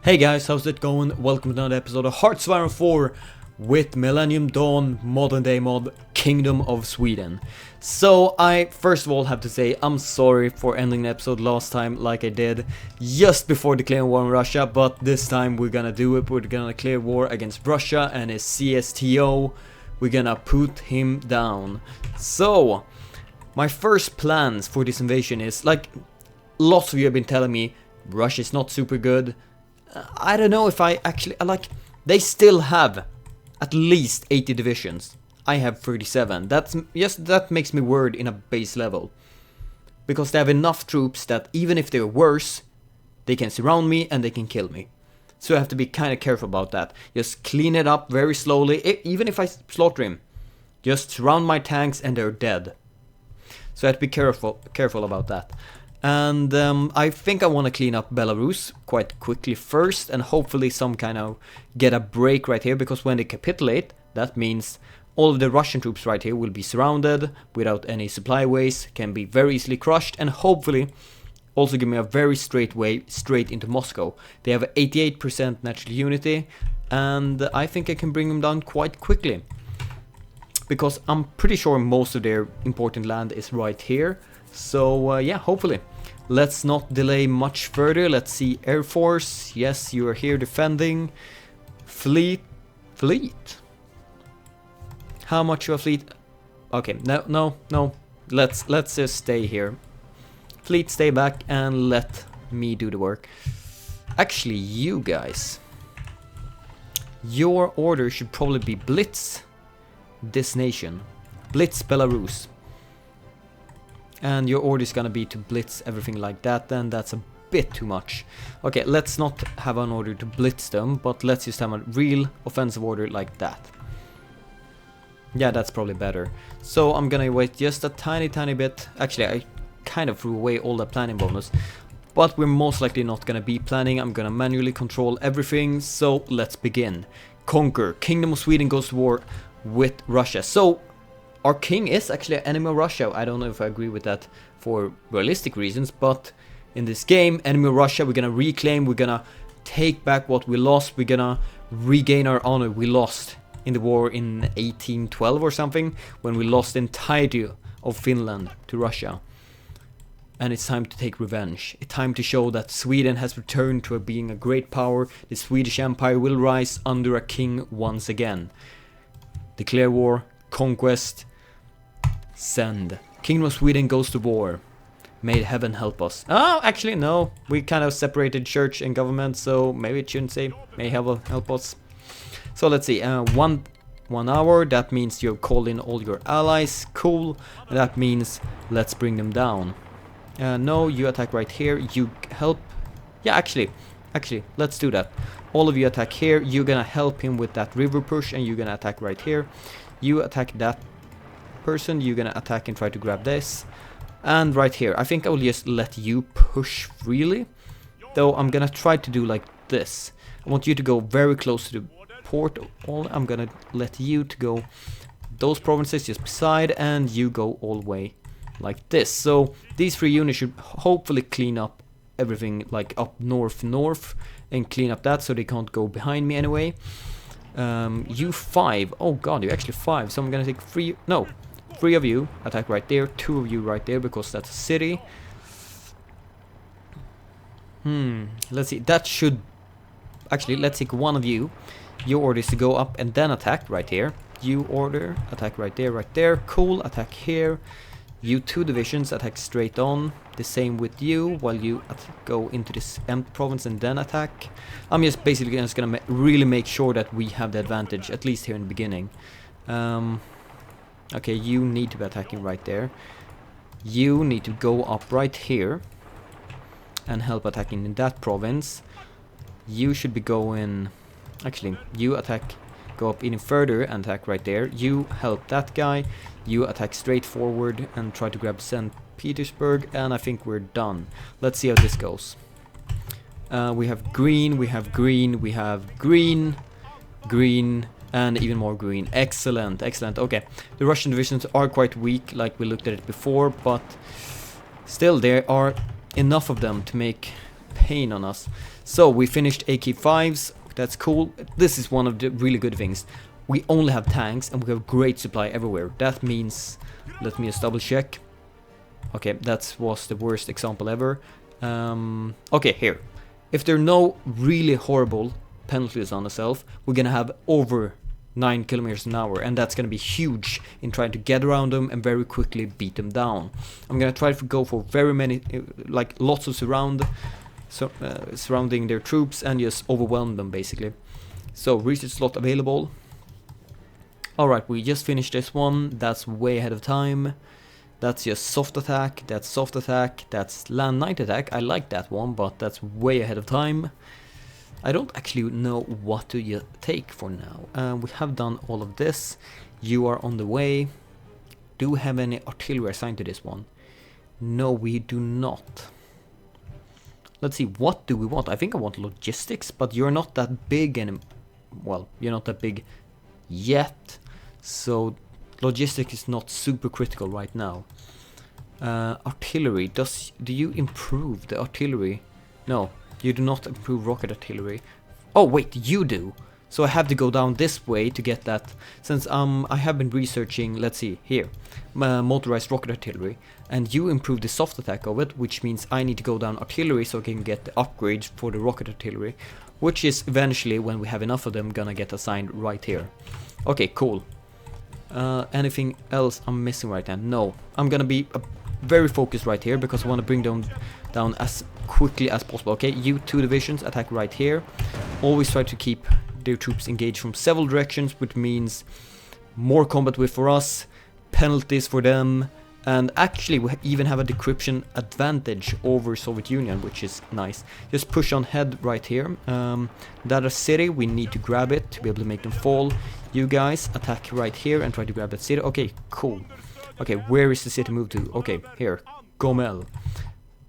Hey guys, how's it going? Welcome to another episode of HoI4 with Millennium Dawn Modern Day Mod Kingdom of Sweden. So I first of all have to say I'm sorry for ending the episode last time like I did just before declaring war on Russia, but this time we're gonna do it. We're gonna declare war against Russia and his CSTO. We're gonna put him down. So my first plans for this invasion is, like, lots of you have been telling me Russia's not super good. I don't know if I actually, like, they still have at least 80 divisions. I have 37. That makes me worried in a base level. Because they have enough troops that even if they're worse, they can surround me and they can kill me. So I have to be kind of careful about that. Just clean it up very slowly, even if I slaughter him. Just surround my tanks and they're dead. So I have to be careful about that. And I think I want to clean up Belarus quite quickly first, and hopefully some kind of get a break right here, because when they capitulate, that means all of the Russian troops right here will be surrounded without any supply ways, can be very easily crushed, and hopefully also give me a very straight way straight into Moscow. They have 88% natural unity, and I think I can bring them down quite quickly. Because I'm pretty sure most of their important land is right here. So yeah, hopefully. Let's not delay much further. Let's see. Air Force, yes, you are here defending. Fleet. How much of a fleet? Okay, no. Let's just stay here. Fleet, stay back and let me do the work. Actually, you guys, your order should probably be blitz this nation. Blitz Belarus. And your order is gonna be to blitz everything like that, then that's a bit too much. Okay, let's not have an order to blitz them, but let's just have a real offensive order like that. Yeah, that's probably better. So I'm gonna wait just a tiny bit. Actually, I kind of threw away all the planning bonus, but we're most likely not gonna be planning. I'm gonna manually control everything, so let's begin. Conquer. Kingdom of Sweden goes to war with Russia. So our king is actually an enemy of Russia. I don't know if I agree with that for realistic reasons, but in this game, enemy of Russia, we're gonna reclaim, we're gonna take back what we lost, we're gonna regain our honor we lost in the war in 1812 or something, when we lost the entirety of Finland to Russia. And it's time to take revenge. It's time to show that Sweden has returned to being a great power. The Swedish Empire will rise under a king once again. Declare war, conquest, send. Kingdom of Sweden goes to war. May heaven help us. Oh, actually no. We kind of separated church and government, so maybe it shouldn't say may heaven help us. So let's see. 1 hour. That means you've called in all your allies. Cool. And that means let's bring them down. No, you attack right here. You help. Yeah, actually, let's do that. All of you attack here. You're gonna help him with that river push, and you're gonna attack right here. You attack that person, you're gonna attack and try to grab this. And right here, I think I will just let you push freely. Though I'm gonna try to do like this. I want you to go very close to the port. I'm gonna let you to go those provinces just beside, and you go all the way like this. So these 3 units should hopefully clean up everything, like up north, and clean up that so they can't go behind me anyway. You 5. Oh god, you're actually 5. So I'm gonna take 3. No, 3 of you attack right there. 2 of you right there, because that's a city. Let's see. That should actually, let's take 1 of you. Your order is to go up and then attack right here. You order attack right there. Cool. Attack here. You 2 divisions attack straight on. The same with you, while you go into this empty province and then attack. I'm just basically just gonna really make sure that we have the advantage, at least here in the beginning. Okay, you need to be attacking right there. You need to go up right here and help attacking in that province. You should be going. Actually, you attack. Go up even further and attack right there. You help that guy. You attack straight forward and try to grab St. Petersburg, and I think we're done. Let's see how this goes. We have green, we have green, and even more green. Excellent. Okay, the Russian divisions are quite weak, like we looked at it before, but still there are enough of them to make pain on us. So we finished AK-5s, that's cool. This is one of the really good things. We only have tanks and we have great supply everywhere. That means, let me just double check. Okay, that was the worst example ever. Okay, here. If there are no really horrible penalties on ourselves, we're gonna have over 9 kilometers an hour, and that's gonna be huge in trying to get around them and very quickly beat them down. I'm gonna try to go for very many, like lots of surrounding their troops and just overwhelm them basically. So research slot available. Alright, we just finished this one. That's way ahead of time. That's just soft attack, that's soft attack, that's land night attack. I like that one, but that's way ahead of time. I don't actually know what to take for now. We have done all of this. You are on the way. Do we have any artillery assigned to this one? No, we do not. Let's see, what do we want? I think I want logistics, but you're not that big well, you're not that big yet. So logistics is not super critical right now. Artillery, do you improve the artillery? No, you do not improve rocket artillery. Oh wait, you do. So I have to go down this way to get that, since I have been researching, let's see, here, motorized rocket artillery, and you improve the soft attack of it, which means I need to go down artillery so I can get the upgrades for the rocket artillery, which is eventually, when we have enough of them, gonna get assigned right here. Okay, cool. Anything else I'm missing right now? No, I'm gonna be very focused right here because I want to bring them down as quickly as possible. Okay, you 2 divisions attack right here. Always try to keep their troops engaged from several directions, which means more combat width for us, penalties for them, and actually we even have a decryption advantage over Soviet Union, which is nice. Just push on head right here. That city, we need to grab it to be able to make them fall. You guys attack right here and try to grab that city. Okay, cool. Okay, where is the city moved to? Okay, here, Gomel.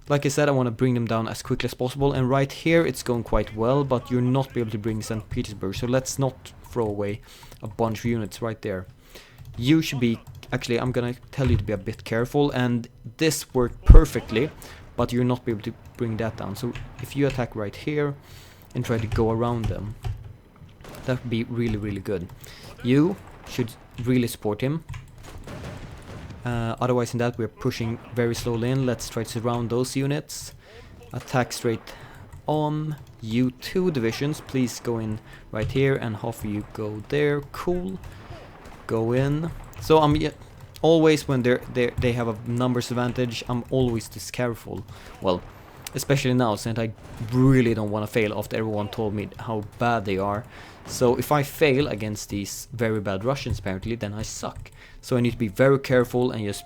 Like I said, I want to bring them down as quickly as possible, and right here it's going quite well, but you're not be able to bring St. Petersburg, so let's not throw away a bunch of units right there. You should be, actually I'm gonna tell you to be a bit careful, and this worked perfectly, but you're not be able to bring that down. So if you attack right here and try to go around them, that would be really, really good. You should really support him. Otherwise in that we're pushing very slowly in. Let's try to surround those units. Attack straight on. You 2 divisions, please go in right here, and half of you go there. Cool. Go in. So I'm always, when they have a numbers advantage, I'm always this careful. Well, especially now, since I really don't want to fail after everyone told me how bad they are. So if I fail against these very bad Russians apparently, then I suck. So I need to be very careful and just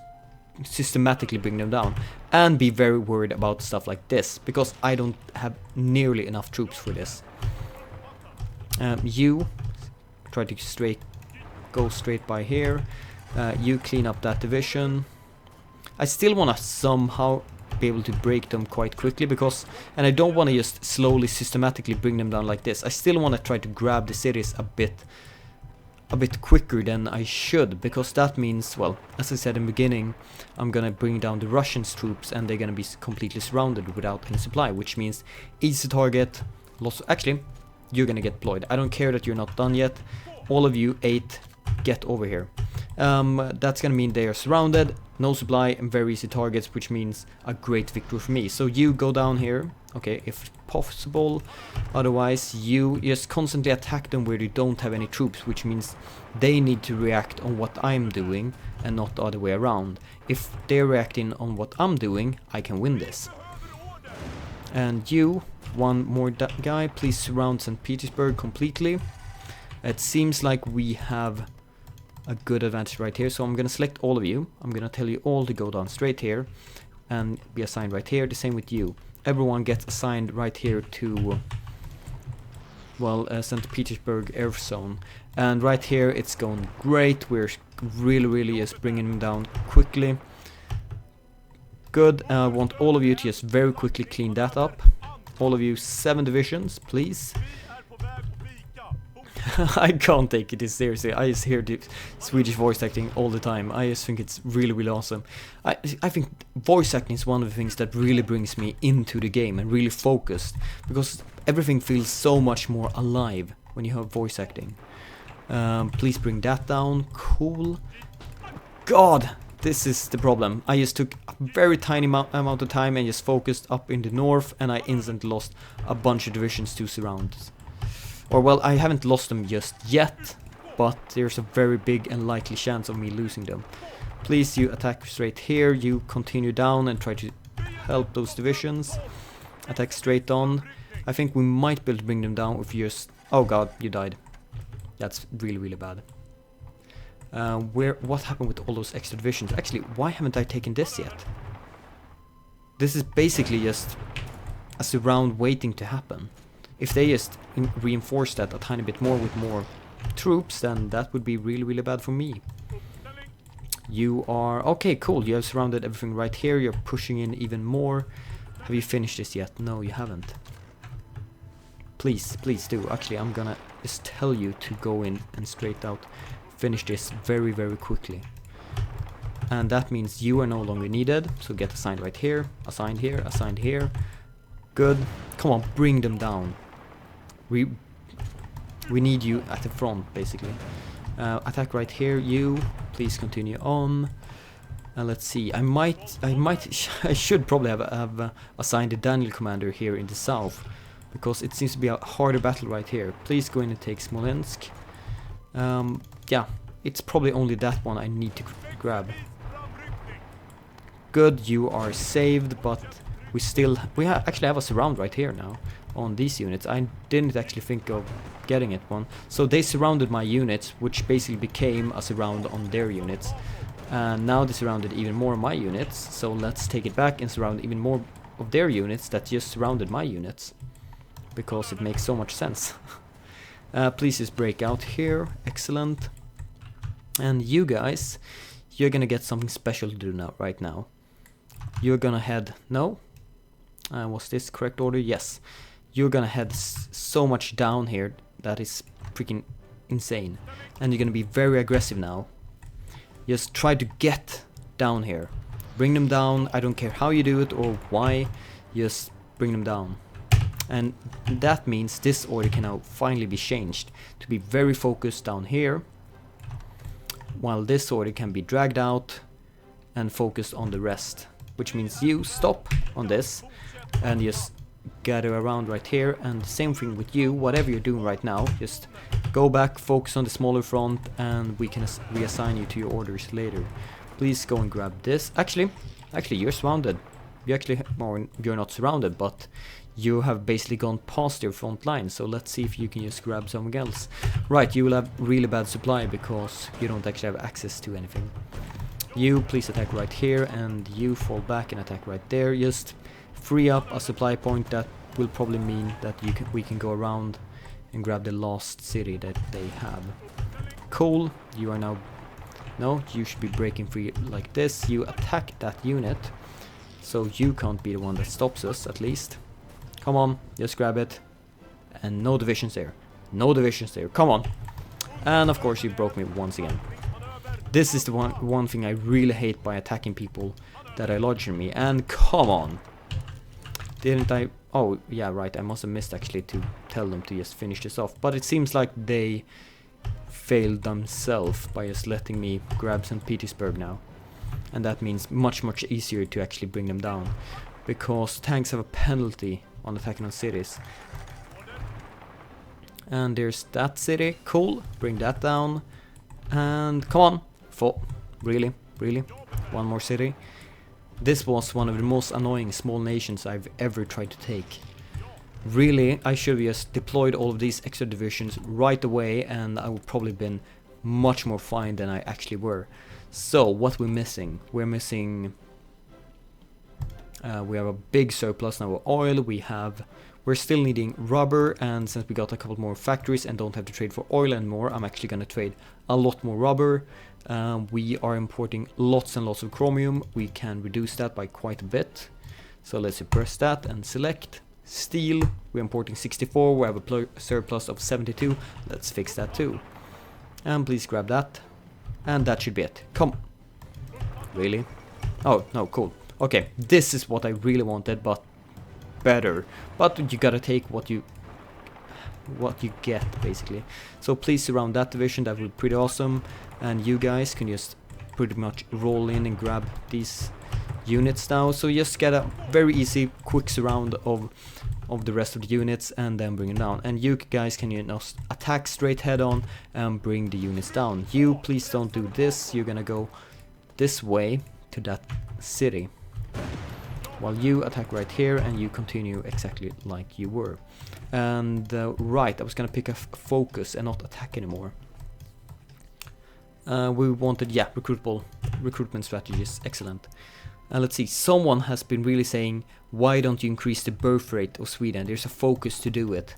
systematically bring them down. And be very worried about stuff like this, because I don't have nearly enough troops for this. You try to go straight by here. You clean up that division. I still want to somehow be able to break them quite quickly, because, and I don't want to just slowly systematically bring them down like this. I still want to try to grab the cities a bit quicker than I should, because that means, well, as I said in the beginning, I'm gonna bring down the Russians troops and they're gonna be completely surrounded without any supply, which means easy target, lots of, actually you're gonna get deployed. I don't care that you're not done yet. All of you 8 get over here. That's gonna mean they are surrounded, no supply, and very easy targets, which means a great victory for me. So you go down here, okay, if possible. Otherwise you just constantly attack them where they don't have any troops, which means they need to react on what I'm doing and not the other way around. If they're reacting on what I'm doing, I can win this. And you, one more guy, please surround St. Petersburg completely. It seems like we have a good advantage right here, so I'm gonna select all of you. I'm gonna tell you all to go down straight here and be assigned right here. The same with you. Everyone gets assigned right here to, well, St. Petersburg air zone. And right here it's going great. We're really just bringing them down quickly. Good. I want all of you to just very quickly clean that up. All of you 7 divisions, please. I can't take it this seriously. I just hear the Swedish voice acting all the time. I just think it's really, really awesome. I think voice acting is one of the things that really brings me into the game and really focused, because everything feels so much more alive when you have voice acting. Please bring that down. Cool. God, this is the problem. I just took a very tiny amount of time and just focused up in the north, and I instantly lost a bunch of divisions to surround. Or well, I haven't lost them just yet, but there's a very big and likely chance of me losing them. Please, you attack straight here, you continue down and try to help those divisions. Attack straight on. I think we might be able to bring them down if you just... Oh god, you died. That's really, really bad. What happened with all those extra divisions? Actually, why haven't I taken this yet? This is basically just a surround waiting to happen. If they just reinforce that a tiny bit more with more troops, then that would be really, really bad for me. You are... Okay, cool. You have surrounded everything right here. You're pushing in even more. Have you finished this yet? No, you haven't. Please, please do. Actually, I'm gonna just tell you to go in and straight out finish this very, very quickly. And that means you are no longer needed. So get assigned right here. Assigned here. Assigned here. Good. Come on, bring them down. We need you at the front, basically. Attack right here. You, please continue on. Let's see. I should probably have assigned the Daniel commander here in the south, because it seems to be a harder battle right here. Please go in and take Smolensk. Yeah, it's probably only that one I need to grab. Good, you are saved, but we actually have a surround right here now on these units. I didn't actually think of getting it one. So they surrounded my units, which basically became a surround on their units. And now they surrounded even more of my units. So let's take it back and surround even more of their units that just surrounded my units, because it makes so much sense. Please just break out here. Excellent. And you guys, you're gonna get something special to do now, right now. You're gonna head... No? Was this correct order? Yes. You're gonna head so much down here that is freaking insane. And you're gonna be very aggressive now. Just try to get down here. Bring them down. I don't care how you do it or why. Just bring them down. And that means this order can now finally be changed to be very focused down here, while this order can be dragged out and focused on the rest. Which means you stop on this and just gather around right here, and the same thing with you. Whatever you're doing right now, just go back, focus on the smaller front, and we can reassign you to your orders later. Please go and grab this. Actually you're surrounded. You're not surrounded, but you have basically gone past your front line. So let's see if you can just grab something else. Right, you will have really bad supply because you don't actually have access to anything. You please attack right here, and you fall back and attack right there. Just free up a supply point. That will probably mean that we can go around and grab the last city that they have. Cool. You are now... No, you should be breaking free like this. You attack that unit, so you can't be the one that stops us, at least. Come on, just grab it. And no divisions there. No divisions there. Come on. And of course you broke me once again. This is the one thing I really hate by attacking people that are larger than me. And come on. Didn't I... Oh, yeah, right. I must have missed actually to tell them to just finish this off. But it seems like they failed themselves by just letting me grab St. Petersburg now. And that means much, much easier to actually bring them down, because tanks have a penalty on attacking on cities. And there's that city. Cool. Bring that down. And come on. Really? Really? One more city. This was one of the most annoying small nations I've ever tried to take. Really, I should have just deployed all of these extra divisions right away, and I would probably been much more fine than I actually were. So, what we're missing? We're missing... we have a big surplus now of oil. We're still needing rubber, and since we got a couple more factories and don't have to trade for oil anymore, I'm actually going to trade a lot more rubber. We are importing lots and lots of chromium. We can reduce that by quite a bit. So let's suppress that and select. Steel, we're importing 64, we have a surplus of 72. Let's fix that too. And please grab that. And that should be it. Come. Really? Oh, no, cool. Okay, this is what I really wanted, but better. But you gotta take what you get, basically. So please surround that division, that would be pretty awesome. And you guys can just pretty much roll in and grab these units now. So just get a very easy, quick surround of the rest of the units and then bring them down. And you guys can, you know, attack straight head on and bring the units down. You, please don't do this. You're gonna go this way to that city. While you attack right here and you continue exactly like you were. And right, I was gonna pick a focus and not attack anymore. We wanted, yeah, recruitment strategies, excellent. Let's see, someone has been really saying, why don't you increase the birth rate of Sweden? There's a focus to do it.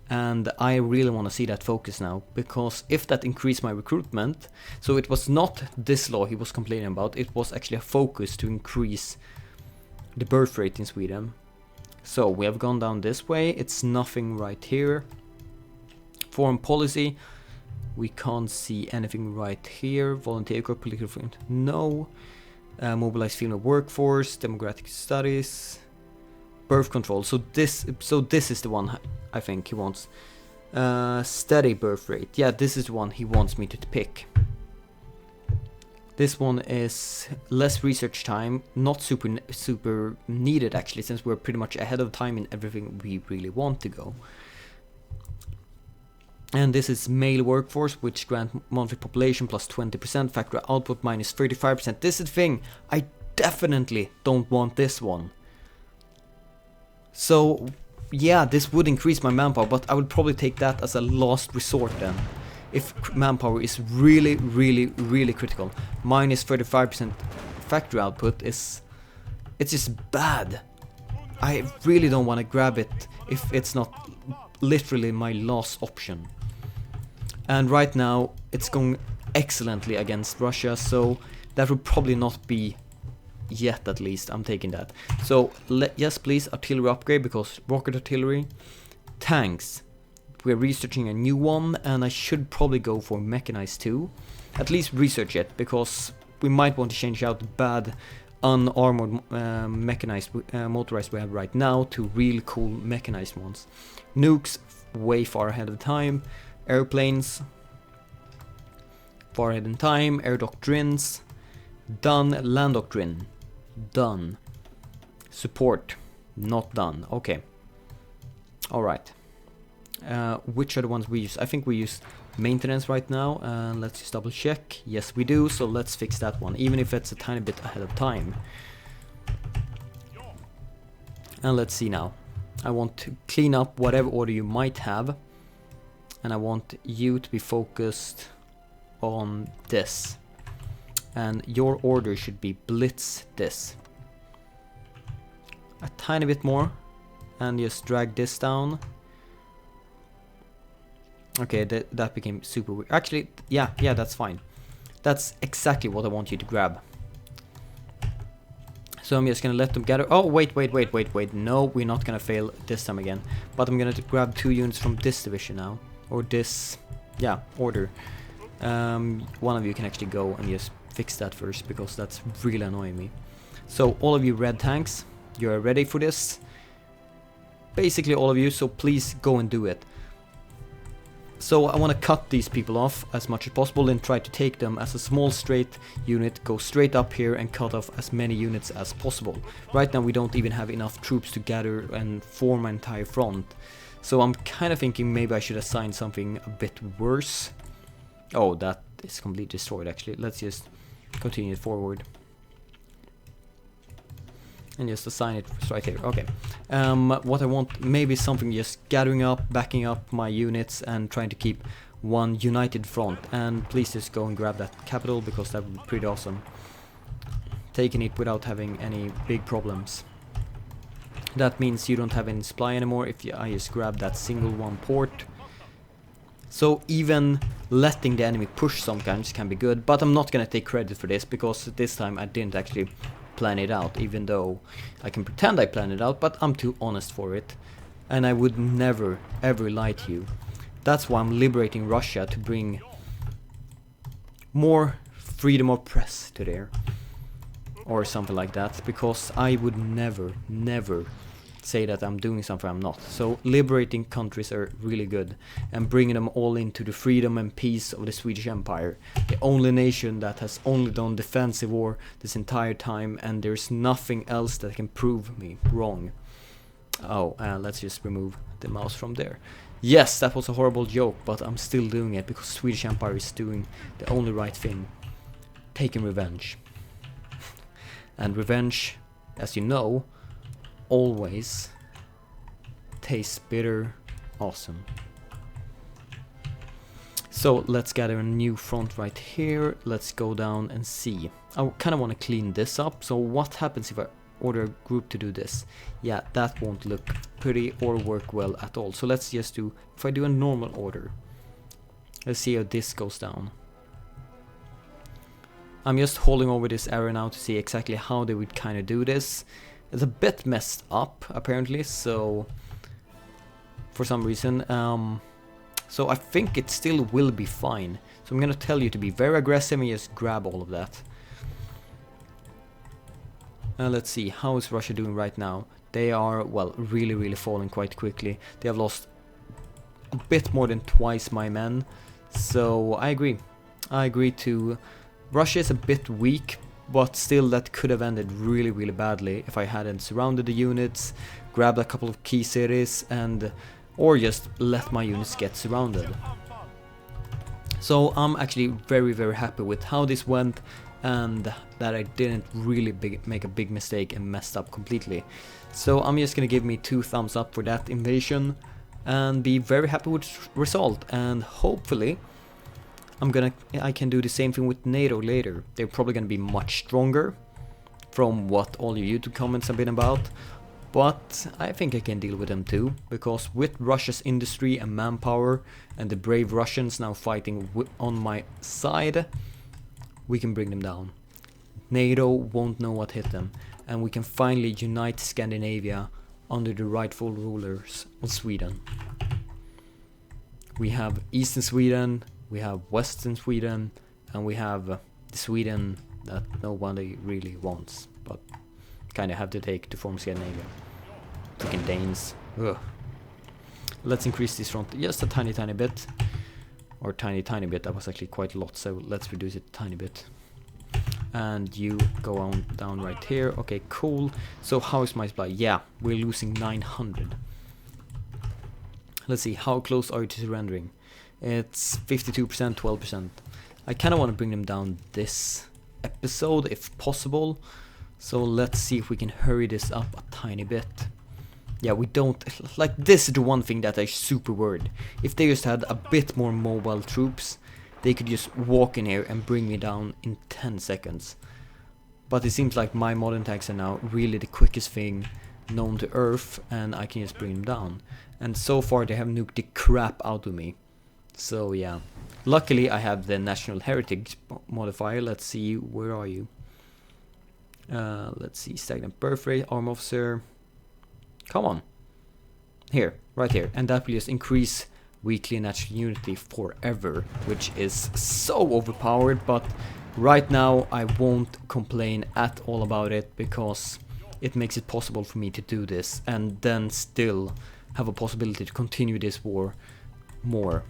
And I really want to see that focus now, because if that increased my recruitment, so it was not this law he was complaining about, it was actually a focus to increase the birth rate in Sweden. So we have gone down this way, it's nothing right here. Foreign policy, we can't see anything right here. Volunteer corps, political freedom, no. Mobilize female workforce, demographic studies, birth control. So this is the one I think he wants. Steady birth rate. Yeah, this is the one he wants me to pick. This one is less research time, not super needed actually, since we're pretty much ahead of time in everything we really want to go. And this is male workforce, which grant monthly population plus 20%, factory output minus 35%. This is the thing, I definitely don't want this one. So, yeah, this would increase my manpower, but I would probably take that as a last resort then. If manpower is really, really, really critical. Minus 35% factory output it's just bad. I really don't want to grab it if it's not literally my last option. And right now it's going excellently against Russia, so that would probably not be yet, at least. I'm taking that. So yes, please, artillery upgrade, because rocket artillery. Tanks, we're researching a new one, and I should probably go for mechanized too. At least research it, because we might want to change out the bad unarmored mechanized motorized we have right now to real cool mechanized ones. Nukes, way far ahead of time. Airplanes, far ahead in time. Air doctrines, done. Land doctrine, done. Support, not done. Okay. Alright. Which are the ones we use? I think we use maintenance right now. Let's just double check. Yes, we do. So let's fix that one, even if it's a tiny bit ahead of time. And let's see now. I want to clean up whatever order you might have. And I want you to be focused on this. And your order should be blitz this. A tiny bit more. And just drag this down. Okay, that became super weird. Actually, yeah, that's fine. That's exactly what I want you to grab. So I'm just gonna let them gather. Oh, wait. No, we're not gonna fail this time again. But I'm gonna grab 2 units from this division now. Or this, yeah, order. One of you can actually go and just fix that first, because that's really annoying me. So all of you red tanks, you're ready for this. Basically all of you, so please go and do it. So I want to cut these people off as much as possible and try to take them as a small straight unit, go straight up here and cut off as many units as possible. Right now we don't even have enough troops to gather and form an entire front. So I'm kind of thinking maybe I should assign something a bit worse. Oh, that is completely destroyed actually. Let's just continue forward. And just assign it right here. Okay. What I want, maybe something just gathering up, backing up my units and trying to keep one united front. And please just go and grab that capital, because that would be pretty awesome. Taking it without having any big problems. That means you don't have any supply anymore if I just grab that single one port. So even letting the enemy push sometimes can be good, but I'm not gonna take credit for this, because this time I didn't actually plan it out, even though I can pretend I plan it out, but I'm too honest for it. And I would never, ever lie to you. That's why I'm liberating Russia, to bring more freedom of press to there. Or something like that, because I would never, never say that I'm doing something I'm not. So liberating countries are really good, and bringing them all into the freedom and peace of the Swedish Empire. The only nation that has only done defensive war this entire time, and there's nothing else that can prove me wrong. Oh, let's just remove the mouse from there. Yes, that was a horrible joke, but I'm still doing it because Swedish Empire is doing the only right thing. Taking revenge. And revenge, as you know, always tastes bitter awesome. So let's gather a new front right here. Let's go down and see. I kind of want to clean this up. So what happens if I order a group to do this? Yeah, that won't look pretty or work well at all. So let's just do, if I do a normal order, let's see how this goes down. I'm just holding over this arrow now to see exactly how they would kind of do this. It's a bit messed up apparently, so for some reason. So I think it still will be fine. So I'm gonna tell you to be very aggressive and just grab all of that. Let's see, how is Russia doing right now? They are, well, really falling quite quickly. They have lost a bit more than twice my men. So I agree. I agree to... Russia is a bit weak, but still that could have ended really badly if I hadn't surrounded the units, grabbed a couple of key cities, and or just let my units get surrounded. So I'm actually very happy with how this went, and that I didn't really make a big mistake and messed up completely. So I'm just gonna give me 2 thumbs up for that invasion and be very happy with the result, and hopefully I can do the same thing with NATO later. They're probably gonna be much stronger from what all your YouTube comments have been about, but I think I can deal with them too, because with Russia's industry and manpower and the brave Russians now fighting on my side, we can bring them down. NATO won't know what hit them, and we can finally unite Scandinavia under the rightful rulers of Sweden. We have Eastern Sweden, we have Western Sweden, and we have the Sweden that nobody really wants, but kind of have to take to form Scandinavia. Freaking Danes. Ugh. Let's increase this front just a tiny bit. Or tiny bit, that was actually quite a lot, so let's reduce it a tiny bit. And you go on down right here. Okay, cool. So how is my supply? Yeah, we're losing 900. Let's see, how close are you to surrendering? It's 52%, 12%. I kind of want to bring them down this episode if possible. So let's see if we can hurry this up a tiny bit. Yeah, we don't... Like, this is the one thing that I'm super worried. If they just had a bit more mobile troops, they could just walk in here and bring me down in 10 seconds. But it seems like my modern tanks are now really the quickest thing known to Earth, and I can just bring them down. And so far they have nuked the crap out of me. So yeah, luckily I have the National Heritage modifier. Let's see, where are you? Let's see, stagnant birth rate, arm officer. Come on. Here, right here. And that will just increase weekly natural unity forever, which is so overpowered, but right now I won't complain at all about it, because it makes it possible for me to do this and then still have a possibility to continue this war more.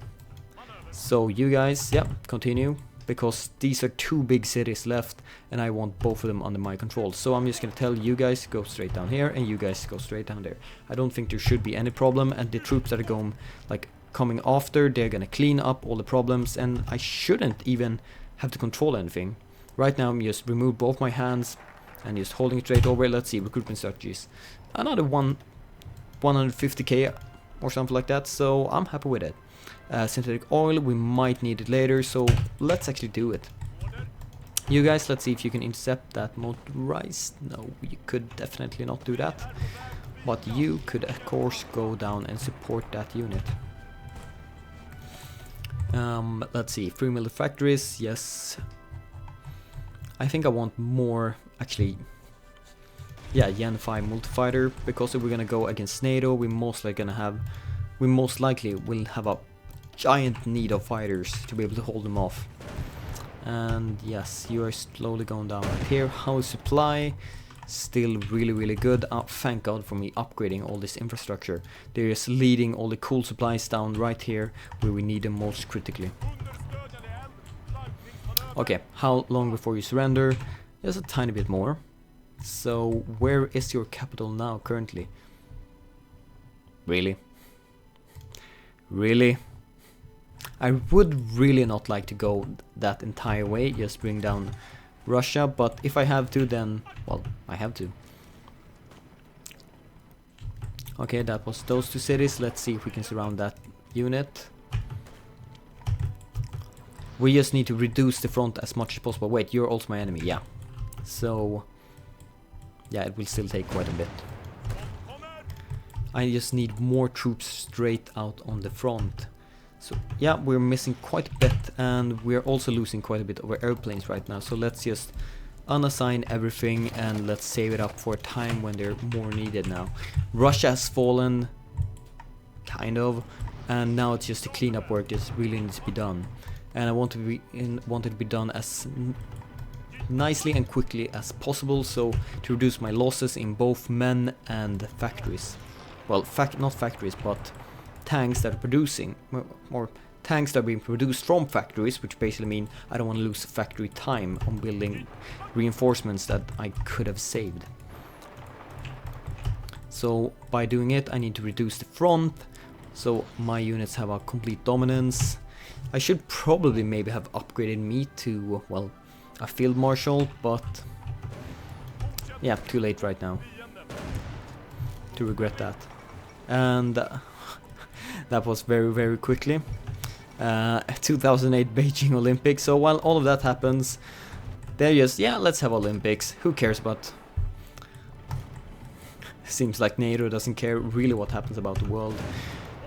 So you guys, yeah, continue, because these are 2 big cities left and I want both of them under my control. So I'm just gonna tell you guys go straight down here and you guys go straight down there. I don't think there should be any problem, and the troops that are going, like, coming after, they're gonna clean up all the problems, and I shouldn't even have to control anything. Right now I'm just remove both my hands and just holding it straight over. Let's see, recruitment strategies. Another 150k or something like that, so I'm happy with it. Synthetic oil, we might need it later, so let's actually do it. You guys, let's see if you can intercept that motorized. No, you could definitely not do that, but you could of course go down and support that unit. Let's see, 3 military factories, yes. I think I want more, actually, yeah, Yen 5 multifighter, because if we're gonna go against NATO, we most likely will have a giant need of fighters to be able to hold them off. And yes, you are slowly going down right here. HoI supply, still really good. Thank God for me upgrading all this infrastructure. They're just leading all the cool supplies down right here where we need them most critically. Okay, how long before you surrender? Just a tiny bit more. So where is your capital now currently? Really? Really? I would really not like to go that entire way, just bring down Russia, but if I have to, then, well, I have to. Okay, that was those two cities. Let's see if we can surround that unit. We just need to reduce the front as much as possible. Wait, you're also my enemy, yeah. So, yeah, it will still take quite a bit. I just need more troops straight out on the front. So, yeah, we're missing quite a bit, and we're also losing quite a bit of our airplanes right now. So let's just unassign everything and let's save it up for a time when they're more needed now. Russia has fallen, kind of, and now it's just the cleanup work that really needs to be done. And I want it to be done as nicely and quickly as possible, so to reduce my losses in both men and factories. Well, not factories, but tanks that are producing, or tanks that are being produced from factories, which basically mean I don't want to lose factory time on building reinforcements that I could have saved. So by doing it, I need to reduce the front, so my units have a complete dominance. I should probably maybe have upgraded me to, well, a field marshal, but yeah, too late right now to regret that. And that was very quickly. 2008 Beijing Olympics. So while all of that happens, they're just, yeah, let's have Olympics. Who cares about? Seems like NATO doesn't care really what happens about the world.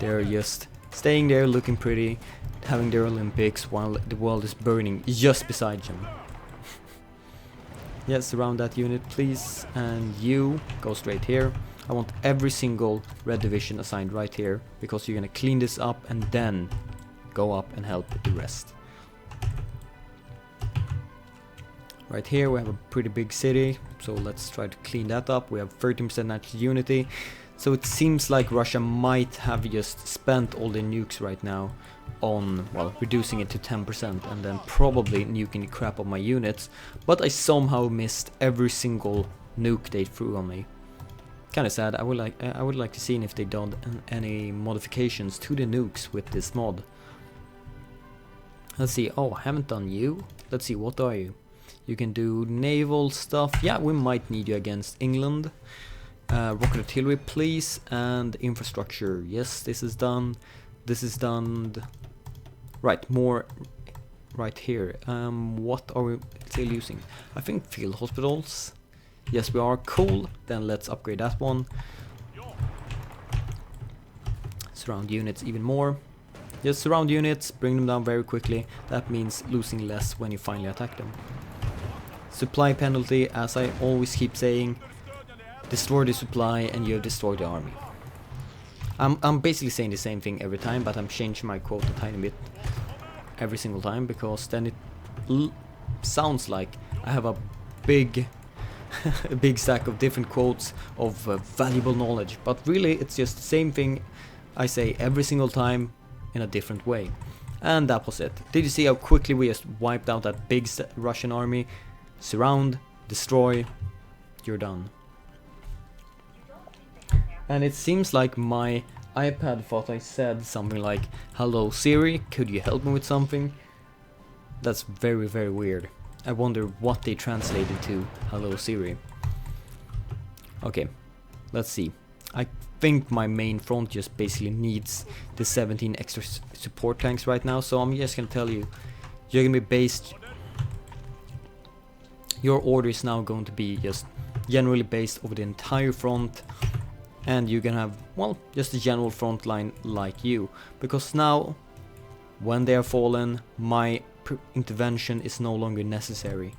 They're just staying there, looking pretty, having their Olympics while the world is burning just beside them. Yes, surround that unit, please. And you go straight here. I want every single red division assigned right here, because you're gonna clean this up and then go up and help the rest. Right here we have a pretty big city, so let's try to clean that up. We have 13% national unity, so it seems like Russia might have just spent all the nukes right now on, well, reducing it to 10% and then probably nuking the crap of my units, but I somehow missed every single nuke they threw on me. Kinda sad. I would like to see if they done any modifications to the nukes with this mod. Let's see. Oh, I haven't done you. Let's see, what are you? You can do naval stuff. Yeah, we might need you against England. Rocket artillery, please, and infrastructure. Yes, this is done. This is done. Right, more right here. What are we still using? I think field hospitals. Yes, we are. Cool. Then let's upgrade that one. Surround units even more. Just surround units, bring them down very quickly. That means losing less when you finally attack them. Supply penalty, as I always keep saying, destroy the supply and you have destroyed the army. I'm basically saying the same thing every time, but I'm changing my quote a tiny bit every single time, because then it sounds like I have a big a big stack of different quotes of valuable knowledge, but really it's just the same thing I say every single time in a different way. And that was it. Did you see how quickly we just wiped out that big Russian army? Surround, destroy, you're done. And it seems like my iPad thought I said something like, "Hello Siri, could you help me with something?" That's very weird. I wonder what they translated to "Hello Siri." Okay, let's see. I think my main front just basically needs the 17 extra support tanks right now, so I'm just gonna tell you, you're gonna be based, your order is now going to be just generally based over the entire front, and you're gonna have, well, just a general front line like you, because now when they are fallen, my intervention is no longer necessary.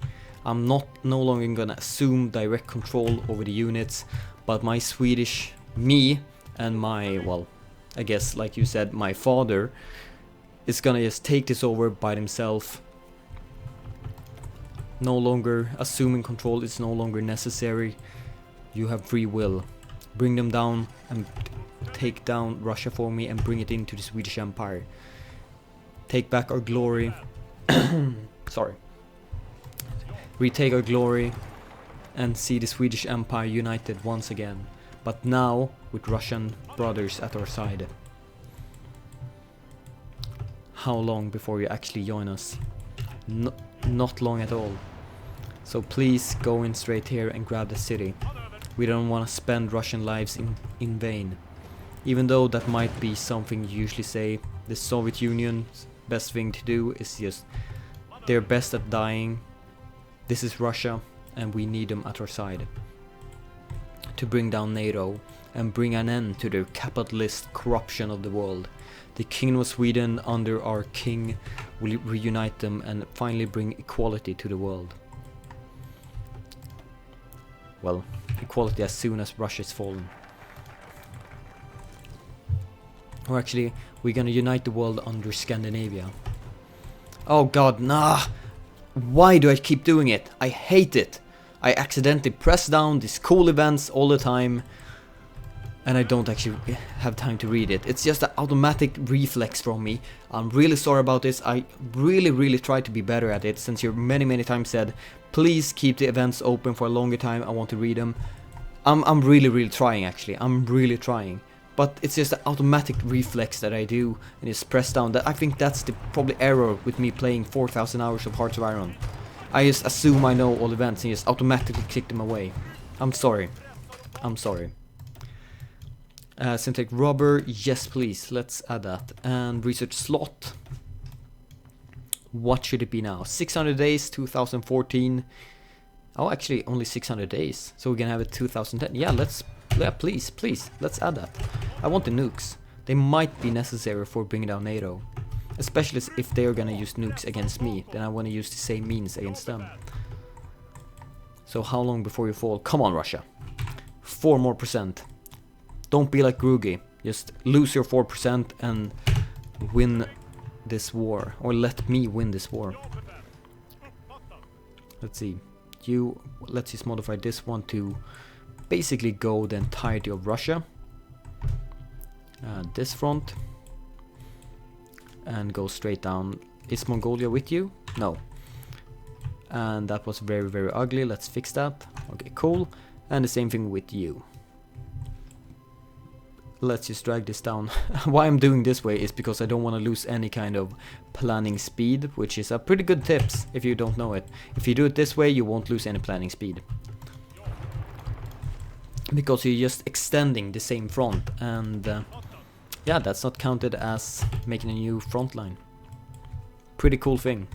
I'm no longer gonna assume direct control over the units, but my Swedish me and my, well, I guess like you said, my father is gonna just take this over by himself. No longer assuming control is no longer necessary. You have free will. Bring them down and take down Russia for me and bring it into the Swedish Empire. Take back our glory. Sorry. Retake our glory and see the Swedish Empire united once again, but now with Russian brothers at our side. How long before you actually join us? Not long at all. So please go in straight here and grab the city. We don't want to spend Russian lives in vain. Even though that might be something you usually say, the Soviet Union's best thing to do is just, they're best at dying. This is Russia, and we need them at our side to bring down NATO and bring an end to the capitalist corruption of the world. The Kingdom of Sweden under our king will reunite them and finally bring equality to the world. Well, equality as soon as Russia is fallen. Or actually, we're gonna unite the world under Scandinavia. Oh god, nah! Why do I keep doing it? I hate it! I accidentally press down these cool events all the time, and I don't actually have time to read it. It's just an automatic reflex from me. I'm really sorry about this. I really try to be better at it, since you many times said, please keep the events open for a longer time, I want to read them. I'm really trying, actually. I'm really trying. But it's just an automatic reflex that I do, and just press down. That I think that's the probably error with me playing 4,000 hours of Hearts of Iron. I just assume I know all events and just automatically click them away. I'm sorry. I'm sorry. Synthetic rubber, yes please, let's add that. And research slot. What should it be now? 600 days, 2014. Oh, actually only 600 days. So we're gonna have it 2010. Yeah, please, let's add that. I want the nukes. They might be necessary for bringing down NATO. Especially if they are gonna use nukes against me, then I want to use the same means against them. So how long before you fall? Come on, Russia. 4 more %. Don't be like Grugi. Just lose your 4% and win this war. Or let me win this war. Let's see. Let's just modify this one to basically go the entirety of Russia. This front. And go straight down. Is Mongolia with you? No. And that was very ugly. Let's fix that. Okay, cool. And the same thing with you. Let's just drag this down. Why I'm doing this way is because I don't want to lose any kind of planning speed, which is a pretty good tips if you don't know it. If you do it this way, you won't lose any planning speed. Because you're just extending the same front, and yeah, that's not counted as making a new front line. Pretty cool thing.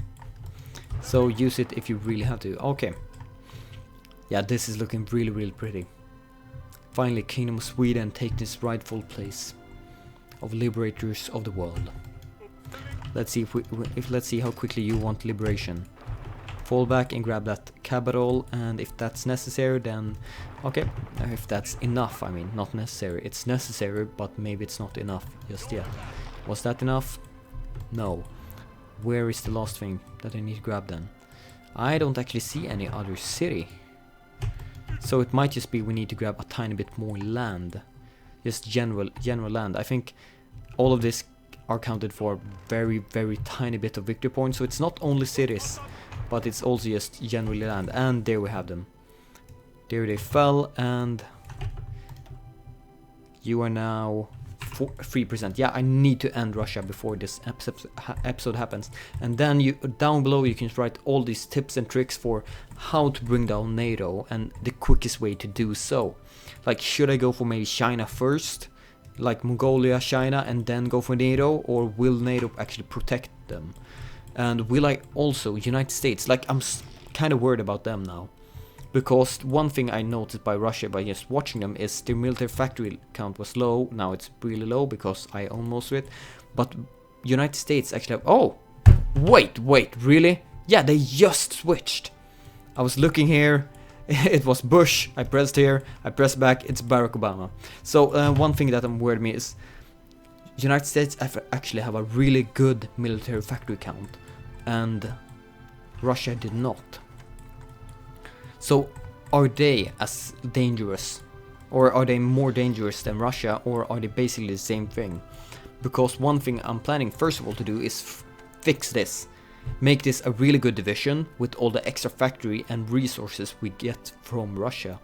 So use it if you really have to. Okay. Yeah, this is looking really pretty. Finally, Kingdom of Sweden take this rightful place of liberators of the world. Let's see let's see how quickly you want liberation. Fall back and grab that capital, and if that's necessary, then okay. If that's enough, I mean, not necessary. It's necessary, but maybe it's not enough just yet. Was that enough? No. Where is the last thing that I need to grab then? I don't actually see any other city. So it might just be we need to grab a tiny bit more land. Just general land. I think all of this are counted for very tiny bit of victory points. So it's not only cities, but it's also just generally land. And there we have them. There they fell, and you are now 3%. Yeah, I need to end Russia before this episode happens. And then you down below you can write all these tips and tricks for how to bring down NATO and the quickest way to do so. Like, should I go for maybe China first, like Mongolia, China, and then go for NATO, or will NATO actually protect them? And will I also United States? Like, I'm kind of worried about them now. Because one thing I noticed by Russia by just watching them is their military factory count was low. Now it's really low because I own most of it. But United States actually have... Oh! Wait, really? Yeah, they just switched. I was looking here, it was Bush, I pressed here, I pressed back, it's Barack Obama. So one thing that worried me is United States actually have a really good military factory count, and Russia did not. So are they as dangerous, or are they more dangerous than Russia, or are they basically the same thing? Because one thing I'm planning first of all to do is fix this. Make this a really good division with all the extra factory and resources we get from Russia.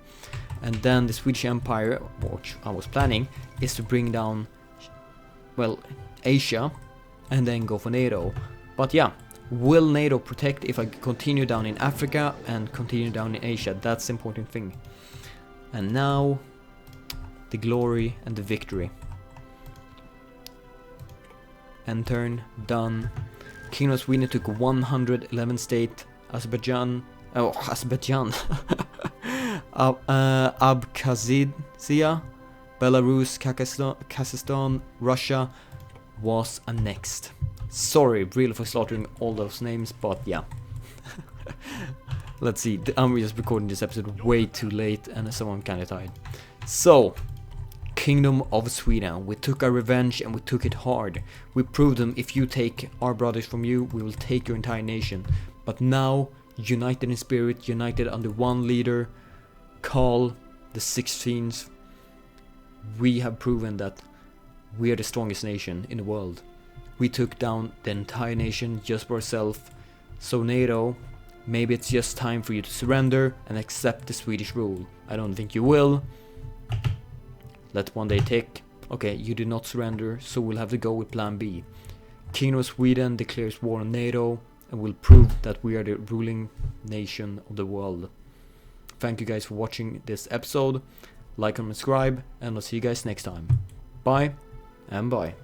And then the Swedish Empire, which I was planning, is to bring down, well, Asia and then go for NATO. But yeah, will NATO protect if I continue down in Africa and continue down in Asia? That's the important thing. And now, the glory and the victory. End turn, done. Kingdom of Sweden took 111 state. Azerbaijan, Abkhazia, Belarus, Kazakhstan, Russia was annexed. Sorry, really, for slaughtering all those names, but yeah. Let's see, I'm just recording this episode way too late and so I'm kinda tired. So, Kingdom of Sweden. We took our revenge and we took it hard. We proved them, if you take our brothers from you, we will take your entire nation. But now, united in spirit, united under one leader, Karl the 16th, we have proven that we are the strongest nation in the world. We took down the entire nation just for ourselves. So NATO, maybe it's just time for you to surrender and accept the Swedish rule. I don't think you will. Let one day tick. Okay, you did not surrender, so we'll have to go with plan B. Kingdom of Sweden declares war on NATO and will prove that we are the ruling nation of the world. Thank you guys for watching this episode. Like and subscribe, and I'll see you guys next time. Bye and bye.